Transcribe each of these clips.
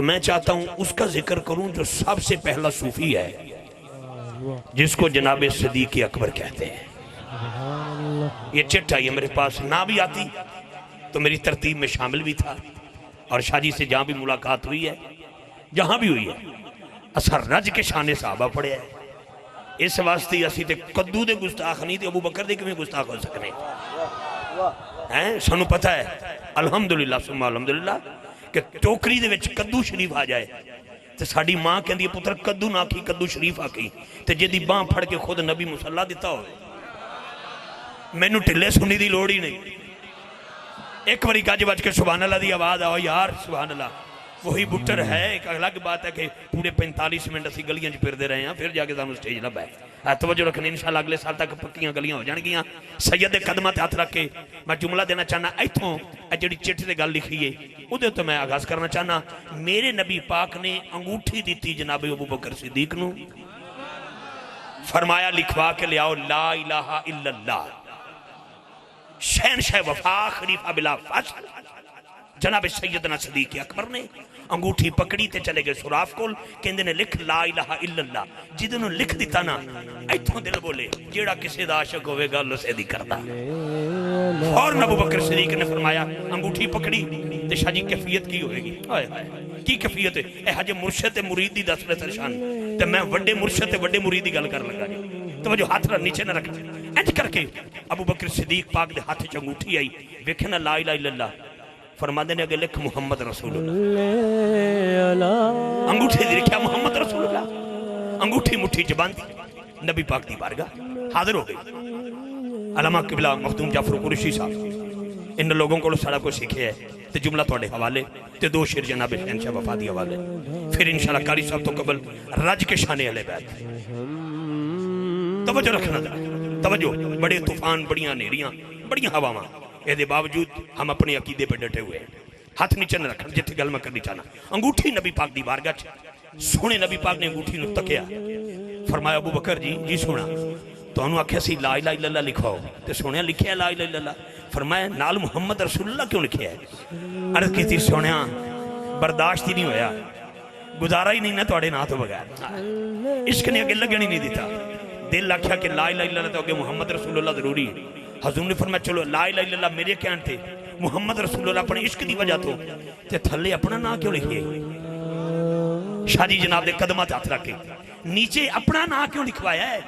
تو میں چاہتا ہوں اس کا ذکر کروں جو سب سے پہلا صوفی ہے، جس کو جناب صدیق اکبر کہتے ہیں۔ یہ چٹ آئی ہے میرے پاس، نہ بھی آتی تو میری ترتیب میں شامل بھی تھا، اور شاہ جی سے جہاں بھی ملاقات ہوئی ہے، جہاں بھی ہوئی ہے، اثر رج کے شان صحابہ پڑے ہیں۔ اس واسطے اسی تے قدو دے گستاخ نہیں تے ابو بکر دے کیویں گستاخ ہو سکنے ہیں؟ سانو پتہ ہے الحمدللہ ثم الحمدللہ کہ ٹوکری دے وچ کدو شریف آ جائے تے ساڈی ماں کہندی ہے پتر کدو نہ آکھی کدو شریف آکھی، تے جے دی باں پھڑ کے خود نبی مصلی دیتا ہو، مینوں ٹلے سنی دی لوڑ ہی نہیں۔ ایک باری گج بج کے سبحان اللہ دی آواز آؤ یار سبحان اللہ، وہی بٹر ہے۔ ایک الگ بات ہے کہ پورے 45 منٹ اسی گلیاں چ پھردے رہے ہیں، پھر جا کے سانوں سٹیج لبا ہے۔ توجہ رکھنی انشاءاللہ اگلے سال تک پکیاں گلیاں ہو جان گیاں۔ سید دے قدماں تے ہاتھ رکھ کے میں جملہ دینا چاہنا، ایتھوں جڑی چٹھ تے گل لکھی ہے اودے تو میں آغاز کرنا چاہنا۔ میرے نبی پاک نے انگوٹھی دیتی جناب ابو بکر صدیق نو، فرمایا لکھوا کے لیاؤ لا الہ الا اللہ، شہنشاہ وفا خلیفہ بلا فاصل جناب سیدنا صدیق اکبر نے انگوٹھی پکڑی تے چلے گئے سراف کول، کہندے نے لکھ لا الہ الا اللہ۔ جدوں لکھ دیتا نا ایتھوں دل بولے جیڑا کسے دا عاشق ہوئے گا اللہ سے دی کردا۔ اور ابو بکر صدیق نے فرمایا انگوٹھی پکڑی تے شاہ جی کیفیت کی ہوئے گی؟ کی کیفیت ہے؟ اے حج مرشد تے مرید دی دس رہے شان تے میں وڈے مرشد تے وڈے مرید دی گل کر لگا جی۔ توجہ ہاتھ نیچے نہ رکھ، انج کر کے ابو بکر صدیق پاک دے ہاتھ چ انگوٹھی آئی، ویکھے نا لا الہ الا اللہ، فرما دینے اگے لکھ محمد رسول اللہ، انگوٹھی دی لکھیا محمد رسول اللہ، انگوٹھی مٹھی چ باندھی، نبی پاک دی بارگاہ حاضر ہو گئی۔ علامہ قبلہ مخدوم جعفر قریشی صاحب ان لوگوں کو سارا کچھ سیکھے ہے تے جملہ تواڈے حوالے تے دو شعر جناب شہنشاہ وفا دی حوالے، پھر انشاءاللہ قاری صاحب تو قبل رج کے شان اہل بیت۔ توجہ رکھنا ذرا، توجہ، بڑے طوفان، بڑیاں نیریاں، بڑیاں ہواواں، اے دے باوجود ہم اپنے عقیدے پہ ڈٹے ہوئے ہیں۔ ہاتھ نیچے نہ رکھنا، جتھے گل میں کرنی چاہنا۔ انگوٹھی نبی پاک دی بارگاہ چ سونے نبی پاک نے انگوٹھی نو تکیا، فرمایا ابو بکر جی سونا تو انہوں آکھیا سی لا الہ الا اللہ لکھواؤ، تے سونے لکھیا لا الہ الا اللہ، فرمایا نال محمد رسول اللہ کیوں لکھیا ہے؟ عرض کی تھی سونے برداشت ہی نہیں ہویا، گزارا ہی نہیں نہ توڑے نہ تو بغیر، عشق نے اگے لگن ہی نہیں دیتا، دل لکھیا کہ لا الہ الا اللہ تو اگے محمد رسول اللہ ضروری ہے۔ حضور نے فرمایا چلو لا الہ الا اللہ میرے کہن تھے محمد رسول اللہ اپنے عشق دی وجہ تو تے تھلے اپنا نا کیوں لکھئے؟ شاہ جی جناب دے قدمات ہاتھ رکھے نیچے اپنا نا کیوں لکھوایا ہے؟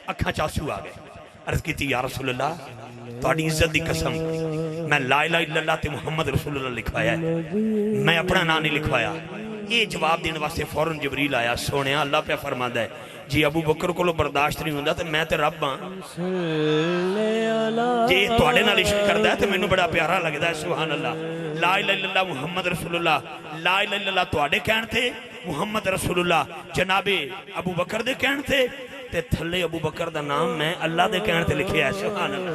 اکھاں چاسو آ گئے، عرض کی تھی یا رسول اللہ تھوڑی عزت دی قسم میں لا الہ الا اللہ تے محمد رسول اللہ لکھوایا ہے، میں اپنا نا نہیں لکھوایا۔ یہ جواب دینے واسطے فوراً جبریل آیا، سونے اللہ پہ فرماتا ہے جی ابو بکر کو برداشت نہیں ہوندہ تے میں تے رب ہاں، جی توڑے نال عشق کردا ہے تے مینوں بڑا پیارا لگدا ہے سبحان اللہ۔ لا الہ الا اللہ محمد رسول اللہ، لا الہ الا اللہ توڑے کہن تھے، محمد رسول اللہ جناب ابو بکر دے کہن تھے، تے تھلے ابو بکر دا نام میں اللہ دے کہن تے لکھے ہے سبحان اللہ۔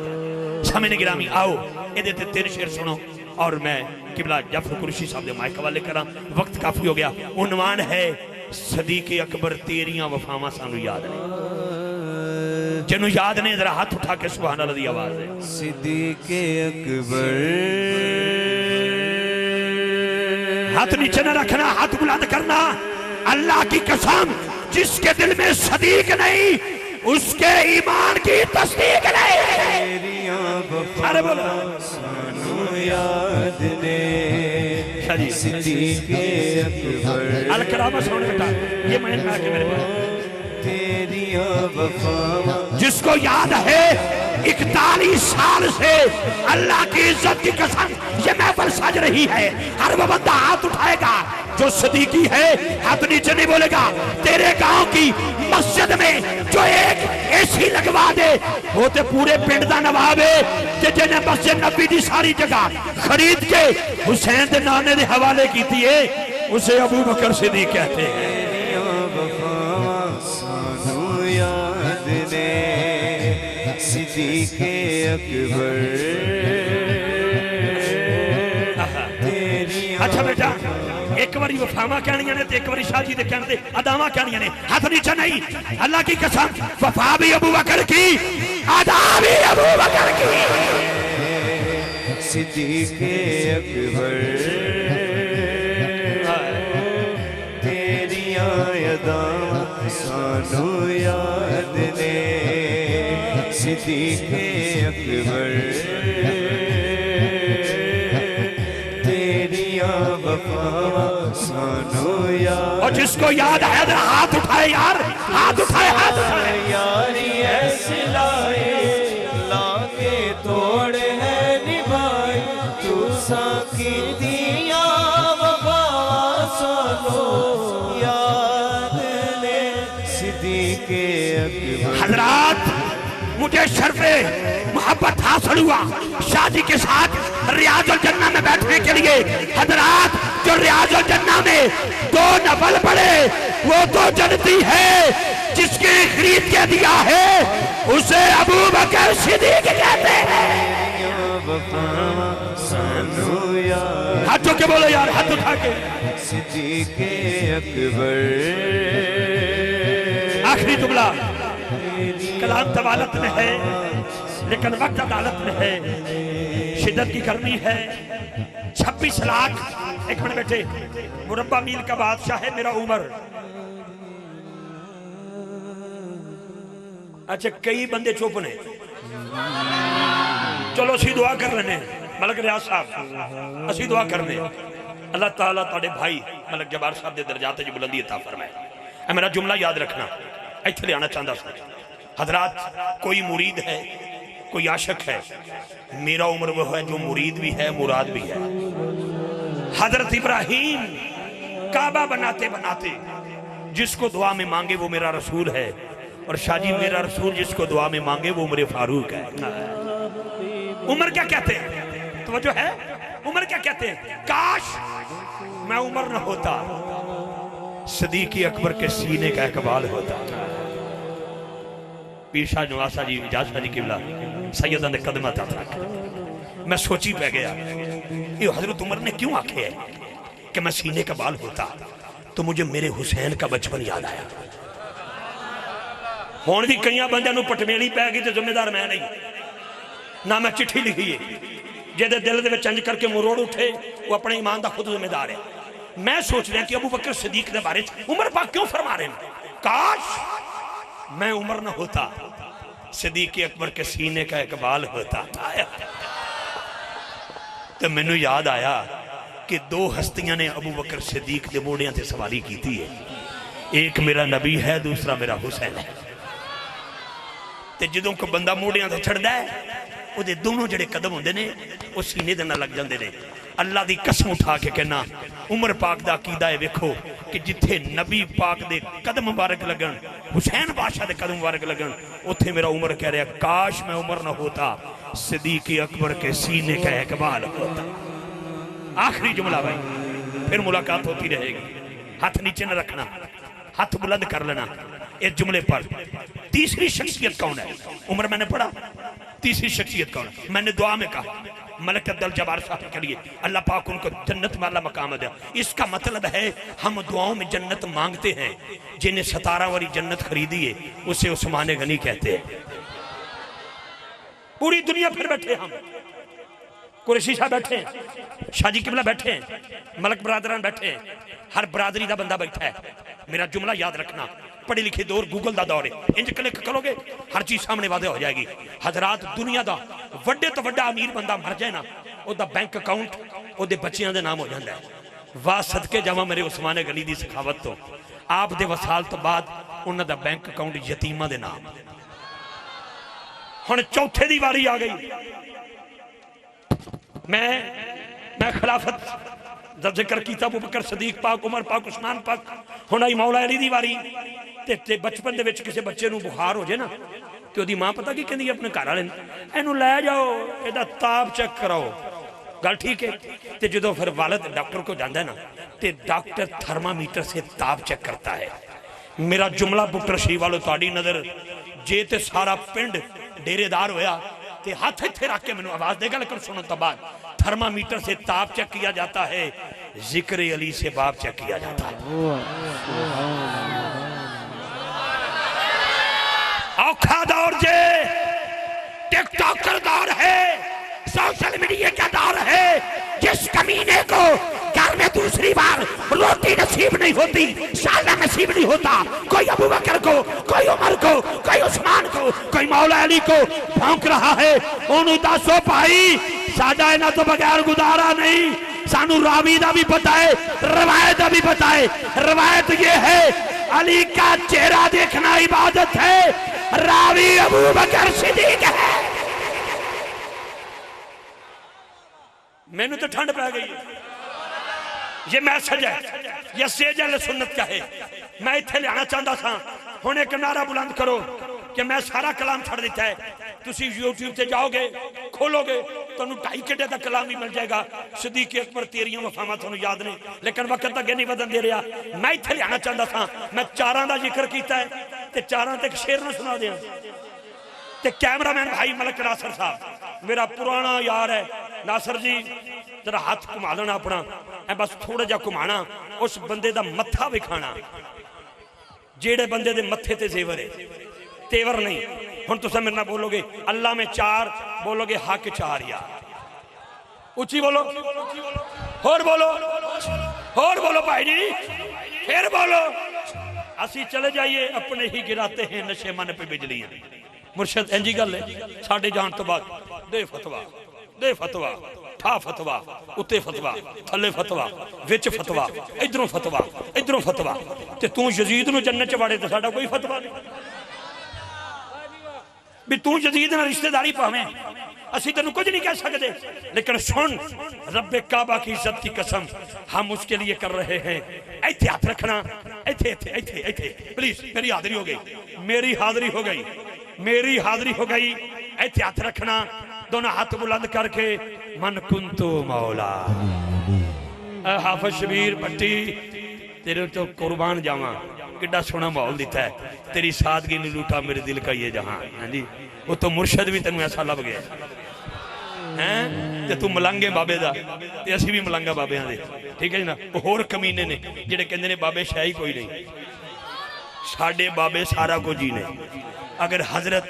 سامنے گرامی آؤ اے دے تے تیرے شعر سنو، اور میں قبلہ جعفر قریشی صاحب دے مائک حوالے کراں، وقت کافی ہو گیا۔ عنوان ہے صدیق اکبر تیریاں وفاواں سانو یاد نہیں، جنو یاد نہیں ذرا ہاتھ اٹھا کے سبحان اللہ دی آواز ہے۔ صدیق اکبر، ہاتھ نیچے نہ رکھنا، ہاتھ بلند کرنا۔ اللہ کی قسم جس کے دل میں صدیق نہیں اس کے ایمان کی تصدیق نہیں۔ تیریاں وفاواں سانو یاد نے، صدیق اکبر، الکرامہ سونے بیٹا یہ میں نے کہا کہ میرے پاس تیریاں وفاواں، جس کو یاد ہے 41 سال سے اللہ کی عزت کی قسم یہ محفل سج رہی ہے، ہر وہ بندہ ہاتھ اٹھائے گا جو صدیقی ہے ہاتھ نیچے نہیں بولے گا۔ تیرے گاؤں کی مسجد میں جو ایک اے سی لگوا دے وہ تے پورے پنڈ دا نواب ہے، جنہیں مسجد نبی دی ساری جگہ خرید کے حسین دے نانے دے حوالے کی تھی ہے، اسے ابو بکر صدیق کہتے ہیں۔ تیریاں وفاواں سانو یاد نے، صدیق اکبر۔ اچھا بیٹا ایک باری وفاواں کہنیاں نے تے ایک باری شاہ جی دے کہنے اداواں کہنیاں نے، ہاتھ نیچے نہیں۔ اللہ کی قسم وفا بھی ابو بکر کی، ادا بھی ابو بکر کی۔ صدیق اکبر، यादां सानू याद ने सिद्दीक़ अकबर तेरियां वफ़ावां सानू याद। और जिसको याद है जरा हाथ उठाए यार, हाथ उठाए, हाथ उठाए। यारी ऐसी लाए लाके तोड़ है निभाई तू साकी दिया वफ़ावां सानू याद ने सिद्दीक़ अकबर। हजरात मुझे शर्फ़े मोहब्बत हासिल हुआ शादी के साथ रियाजुल जन्ना में बैठने के लिए। हजरात जो रियाजुल जन्ना में 2 नफल पढ़े वो तो जन्नती है, जिसके खरीद के दिया है उसे अबू बकर सिद्दीक़ कहते हैं। हाथ उठा के बोलो यार, हाथ उठा के। सिद्दीक़ अकबर आखिरी जुमला, कलाम तवालत में है लेकिन वक्त अदालत में है। शिद्दत की गर्मी है, 26 लाख, एक मिनट बैठे, मुरब्बा मील का बादशाह है मेरा उमर। अच्छा कई बंदे चुप ने, चलो असी दुआ कर लेने। मलक रियाज साहब असी दुआ करने, अल्लाह ताला ताड़े भाई मलक जबार साहब दे दर्जात च बुलंदी अता फरमाए। मेरा जुमला याद रखना, इत्थे ले आना चाहता सा। हजरात कोई मुरीद है, कोई आशिक है, मेरा उम्र वो है जो मुरीद भी है मुराद भी है। हजरत इब्राहीम काबा बनाते बनाते जिसको दुआ में मांगे वो मेरा रसूल है, और शाजी मेरा रसूल जिसको दुआ में मांगे वो उमर फारूक है। उमर क्या कहते हैं, तो जो है उमर क्या कहते हैं, काश मैं उमर न होता, सिद्दीक़ अकबर के सीने का इकबाल होता। पीर शाह नवासा जी इजाज शाह जी किबला सैयदा ने कदम तक मैं सोची पै गया, ये हजरत उमर ने क्यों आखे है कि मैं सीने का बाल होता, तो मुझे मेरे हुसैन का बचपन याद आया। हुण भी कई बंदे नूं पटमेली पै गई तो जिम्मेदार मैं नहीं ना, मैं चिट्ठी लिखी है जिहदे दिल दे विच इंज करके मुरोड़ उठे वो अपने ईमान का खुद जिम्मेदार है। मैं सोच रहा कि अबू बकर सिद्दीक़ के बारे उमर पाक क्यों फरमा रहे हैं, काश मैं उमर न होता, सिद्दीक़ अकबर के सीने का इकबाल होता। तो मैनू याद आया कि 2 हस्तियां ने अबू बकर सिद्दीक़ के मोड़ियां से सवारी की है, एक मेरा नबी है दूसरा मेरा हुसैन है। तो जो कोई बंदा मोड़ियां से चढ़ता है वो दोनों जड़े कदम होंगे ने वो सीने दे नाल लग जाते हैं। अल्लाह की कसम उठा के कहना उमर पाक का अकीदा है, वेखो कि जिथे नबी पाक दे कदम मुबारक लगन, हुसैन बादशाह दे कदम मुबारक लगन, उत्थे मेरा उमर कह रहा काश मैं उमर न होता, सिद्दीक़ अकबर के सीने का इकबाल होता। आखिरी जुमला भाई, फिर मुलाकात होती रहेगी। हाथ नीचे न रखना, हाथ बुलंद कर लेना इस जुमले पर। तीसरी शख्सियत कौन है, उमर मैंने पढ़ा, तीसरी शख्सियत कौन है, मैंने दुआ में कहा मलक अब्दुल जब्बार साहब के लिए अल्लाह पाक उनको जन्नत वाला मकाम दिया। इसका मतलब है हम दुआओं में जन्नत मांगते हैं, जिन्हें 17 वाली जन्नत खरीदी है उसे उस्मान गनी कहते हैं। पूरी दुनिया फिर बैठे, हम कुरैशी साहब बैठे हैं, शाजी किबला बैठे हैं, मलक बरादरान बैठे हैं, हर बरादरी का बंदा बैठा है। मेरा जुमला याद रखना, पढ़े लिखे दौर गूगल का दौर है, इंज क्लिक करोगे हर चीज सामने वादे हो जाएगी। हजरात दुनिया का वड्डे तो वड्डा अमीर बंदा मर जाए ना, उसका बैंक अकाउंट उसके बच्चों के नाम हो जाता है। वाह सदके जावा मेरे उस्मान गनी की सखावत तो, आप दे वसाल तो बाद उन्होंने बैंक अकाउंट यतीमा के नाम। हुण चौथे की वारी आ गई, मैं खिलाफत जब जिक्र किया अबू बकर सिद्दीक़ पाक, उमर पाक, उस्मान पाक, हुण आई मौला अली दी वारी। ते बचपन दे विच किसी बच्चे नूं बुखार हो जाए ना तो ओदी मां पता की कहंदी अपने घर वाले इहनूं लै जाओ, इहदा ताप चेक कराओ, गल ठीक है। तो जो फिर वालिद डॉक्टर को जाता है ना तो डॉक्टर थर्मामीटर से ताप चेक करता है। मेरा जुमला पुत्र शी वालों तुहाडी नज़र जे ते सारा पिंड डेरेदार होया तो हाथ इत्थे रख के मैनूं आवाज़ देगा, लेकिन सुनने तो बाद थर्मामीटर से ताप चेक किया जाता है, जिक्र अली से बाप चेक किया जाता है। औखा दौर जे टिकटॉकर दौर है, सोशल मीडिया का दौर है, जिस कमीने को घर में दूसरी बार रोटी नसीब नहीं होती, साला नसीब नहीं होता, कोई अबू बकर को, कोई उमर को, कोई उस्मान को, कोई मौला अली को भौंक रहा है, उन्होंने दसो भाई साडा इन्हां तो बगैर गुजारा नहीं। सानू रावी दा भी पता है, रवायत दा भी पता है। रवायत ये है अली का चेहरा देखना इबादत है, रावी अबू बकर सिद्दीक है। मैंने तो ठंड पै गई, ये मैसेज है, ये सेज अहले सुन्नत का है। मैं इत्थे लियाना चाहता था, हुण एक नारा बुलंद करो कि मैं सारा कलाम छड़ दिता है। तुसी यूट्यूब से जाओगे, खोलोगे, तुहानू 2.5 घंटे का कलाम ही मिल जाएगा। सिद्दीक अकबर तेरियां वफावां तुहानू याद नहीं, लेकिन वक्त अगे नहीं बदन दे रहा। मैं इत्थे लियाना चाहता था, मैं चारां दा जिक्र कीता है ते चारां ते एक शेर ना सुना दियां। ते कैमरामैन भाई मलक नासर साहब मेरा पुराना यार है, नासर जी जरा हाथ घुमा देना अपना, ऐ बस थोड़ा जा घुमाना, उस बंदे दा मत्था विखाना जेड़े बंदे दे मत्थे ते जेवर है, तेवर नहीं। हुण तुसीं मेरे नाल बोलोगे अल्लाह में 4, बोलोगे हक 4 यार, उच्ची बोलो, होर बोलो, होर बोलो भाई जी, फिर बोलो। असी चले जाइए अपने ही गिराते हैं नशे मन पे बिजलियां। मुर्शद इंजी गल है, साडे जान तो बाद दे फतवा, दे फतवा, ठा फतवा, उत्ते फतवा, थले फतवा, विच फतवा, इधरों फतवा, इधरों फतवा, ते तू यजीद नूं जन्नत च वाड़े ते साडा कोई फतवा नहीं भी तू यजीद नाल रिश्तेदारी पावें, असी तेनू कुछ नहीं कह सकते। लेकिन सुन, रब्बे काबा की इज्जत की कसम हम उसके लिए कर रहे हैं। ऐथे हाथ रखना, ऐथे ऐथे ऐथे ऐथे प्लीज, मेरी हाजिरी हो गई, मेरी हाजिरी हो गई, मेरी हाजिरी हो गई। ऐथे हाथ रखना, दोनों हाथ बुलंद करके मन कुंतु मौला। हाफिज शबीर भट्टी तेरे तो कुर्बान जावा, किड्डा सोहना माहौल दिता है, तेरी सादगी ने लूटा मेरे दिल का ये जहां। हाँ जी, वो तो मुर्शद भी तेन ऐसा लभ गया हैं, ते तू मलंगे बाबे दा ते असी भी मलंगा बाबियां दे, ठीक है जी ना। होर कमीने ने जिहड़े कहंदे ने बाबे शाह ही कोई नहीं, साडे बाबे सारा कुछ ही ने। अगर हजरत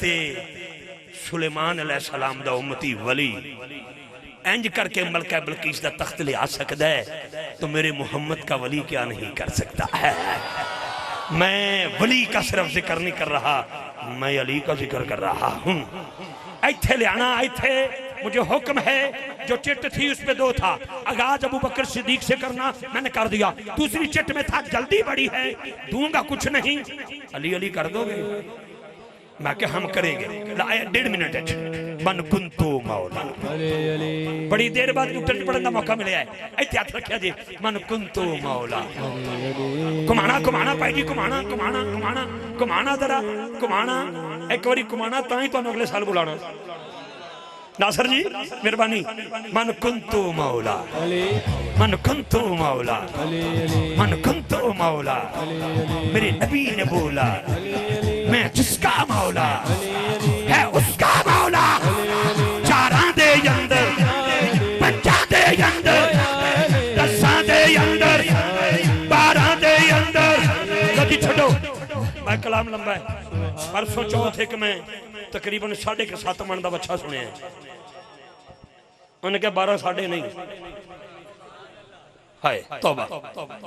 सुलेमान अलैहिस्सलाम दा उम्मती वली इंज करके मलका बिलकीस दा तख्त ले आ सकता है, तो मेरे मुहम्मद का वली क्या नहीं कर सकता है। मैं वली का सिर्फ जिक्र नहीं कर रहा, मैं अली का जिक्र कर रहा हूँ। ऐथे ले आना, ऐथे मुझे हुक्म है, जो चिट थी उस पे 2 था, आगाज अबू बकर सिद्दीक से करना, मैंने कर दिया। दूसरी चिट में था जल्दी बड़ी है, दूंगा कुछ नहीं, अली अली कर दोगे? मैं क्या हम करेंगे, लाया 1.5 मिनट मन कुंतु मौला। बड़ी देर बाद उठन पड़न का मौका मिले है, ऐथे हाथ रखिया जी, मन कुंतु मौला। घुमाना घुमाना भाई जी, घुमाना घुमाना घुमाना घुमाना, जरा घुमाना, एक बारी घुमाना, तां ही तुहानू अगले साल बुलाना। नासर जी मेहरबानी, मन कुंतु मौला, मन कुंतु मौला, मन कुंतु मौला। मेरे नबी ने बोला, मैं जिसका मौला है उसका मौला। 4 दे अंदर, 5 दे अंदर, 10 दे अंदर, 12 दे अंदर। कभी छोड़ो, मैं कलाम लंबा है। परसों चौथ एक मैं तकरीबन 7.5 मन का बच्चा सुनिया, उन्हें क्या 12 साढ़े नहीं, हाय तौबा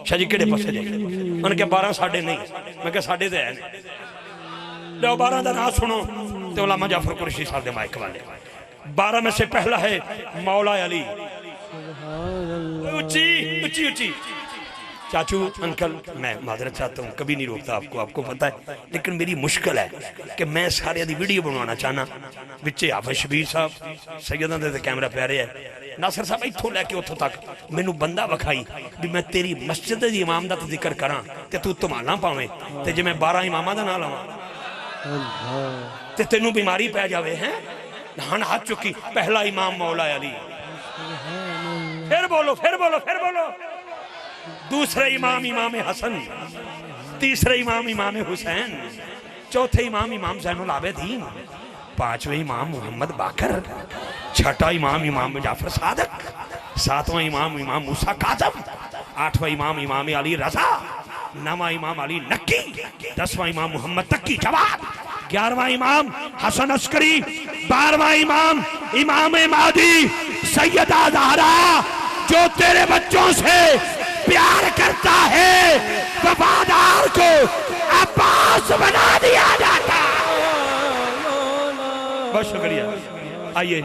शाह जी केड़े पासे जाए, उन्हें क्या 12 साढ़े नहीं, मैं क्या साढ़े तो है। लो 12 का नाम सुनो, तो उलामा जाफर कुरैशी साहब दे माइक वाले। 12 में से पहला है मौला अली। ऊंची ऊंची ऊंची चाचू अंकल, मैं माजरत चाहता हूँ, कभी नहीं रोकता आपको, आपको पता है, लेकिन मेरी मुश्किल है कि मैं सारे दी वीडियो बनवाना चाहना। विचे हाफिज शबीर साहब, सैयदां दे कैमरा प्यारे है, नासर साहब इत्थों लैके उत्थों तक मैनू बंदा विखाई भी मैं तेरी मस्जिद दी इमाम दा जिक्र करा ते तू धमाला पावे, ते जे मैं 12 इमामां दा नाम लवां ते तेनू बीमारी पै जावे। हैं हन हाथ चुकी, पहला इमाम मौला अली। फिर बोलो, फिर बोलो, फिर बोलो। दूसरे इमाम इमाम हसन, तीसरे इमाम इमाम हुसैन, चौथे इमाम इमाम ज़ैनुल आबिदीन, 5वें इमाम मोहम्मद बाकर, 6ठा इमाम इमाम जाफर सादिक, 7वां इमाम इमाम मूसा काज़म, 8वां इमाम इमाम अली रज़ा, 9वां इमाम अली नक्की, 10वां इमाम मोहम्मद तक्की जवाद, 11वां इमाम हसन अस्करी, 12वां इमाम इमाम मादी सैयदा ज़हरा, जो तेरे बच्चों से پیار کرتا ہے وفادار کو عباس بنا دیا جاتا ہے۔ بہت شکریہ۔ آئیے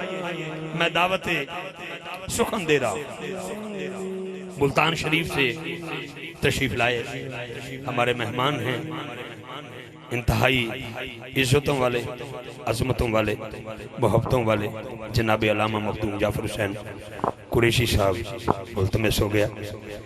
میں دعوت سخن دے رہا ہوں، ملتان شریف سے تشریف لائے ہمارے مہمان ہیں، انتہائی عزتوں والے، عظمتوں والے، محبتوں والے جناب علامہ مخدوم جعفر حسین قریشی صاحب ملتمس ہو گیا